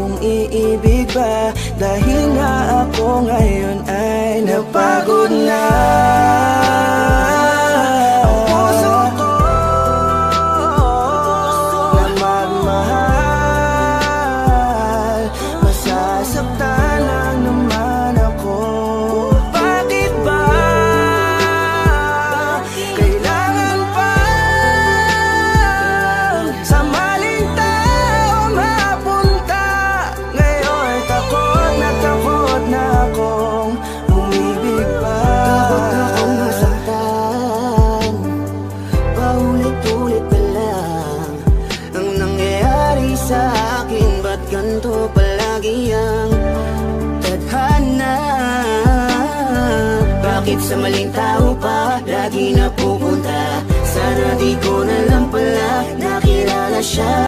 kung iibig ba, dahil nga ako ngayon ay napagod na. Ang puso ko na magmahal, masasaktan lang naman ako. Bakit ba kailangan pa sa maling tao mapunta? Ngayon takot na akong umibig pa. Takot akong masaktan, paulit-ulit pa lang ang nangyayari sa akin. Ba't ganito palagi ang tadhana? Bakit sa maling tao pa lagi napupunta? Sana di ko na lang pala nakilala siya.